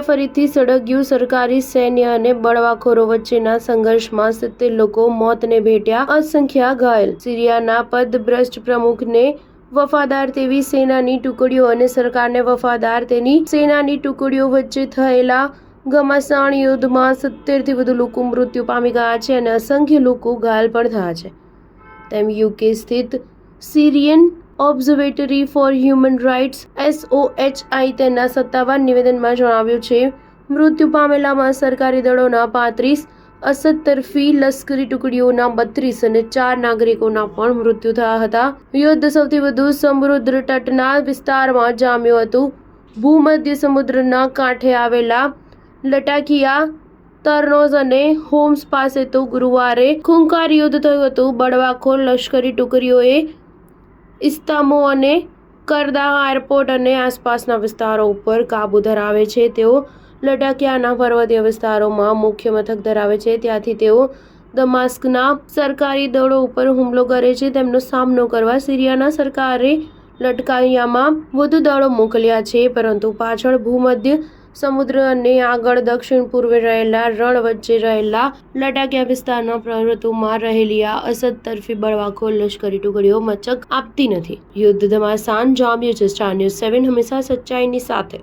ફરીથી સળગ્યું સરકારી સૈન્ય અને બળવાખોરો વચ્ચેના સંઘર્ષમાં 70 લોકો મોતને ભેટ્યા, અસંખ્ય ઘાયલ. સિરિયાના પદભ્રષ્ટ પ્રમુખને વફાદાર તેવી સેનાની ટુકડીઓ અને સરકારને વફાદાર તેની સેનાની ટુકડીઓ વચ્ચે થયેલા ઘમાસાણ યુદ્ધમાં 70થી વધુ લોકો મૃત્યુ પામી ગયા છે અને અસંખ્ય લોકો ઘાયલ પણ થયા છે, તેમ યુકે સ્થિત Syrian observatory for human rights SOHI તેના સત્તાવાર નિવેદનમાં જણાવ્યું છે. મૃત્યુ પામેલામાં સરકારી દળોના 35, અસદ-તરફી લશ્કરી ટુકડીઓના 32 અને 4 નાગરિકોના પણ મૃત્યુ થયા હતા. યુદ્ધ સૌથી વધુ સમુદ્ર તટના વિસ્તારમાં જામ્યું હતું. ભૂમધ્ય સમુદ્રના કાંઠે આવેલા લટાકિયા, તરનોઝ અને હોમ્સ પાસે તો ગુરુવારે ખૂંખાર યુદ્ધ થયું હતું. બળવાખોર લશ્કરી ટુકડીઓએ ઇસ્તાંબુલ અને કરદાહ એરપોર્ટ અને આસપાસના વિસ્તારો ઉપર કાબૂ ધરાવે છે. તેઓ લટાકિયાના પર્વતીય વિસ્તારોમાં મુખ્ય મથક ધરાવે છે. ત્યાંથી તેઓ દમાસ્કસના સરકારી દળો ઉપર હુમલો કરે છે. તેમનો સામનો કરવા સિરિયાના સરકારે લટાકિયામાં વધુ દળો મોકલ્યા છે, પરંતુ પાછળ ભૂમધ્ય સમુદ્ર અને આગળ દક્ષિણ પૂર્વે રહેલા રણ વચ્ચે રહેલા લટાકિયા વિસ્તારના પર્વતોમાં રહેલી આ અસદ તરફી બળવાખોર લશ્કરી ટુકડીઓ મચક આપતી નથી. યુદ્ધ ઘમાસાણ જામ્યું છે. સ્ટાર ન્યૂઝ 7 હંમેશા સચ્ચાઈની સાથે.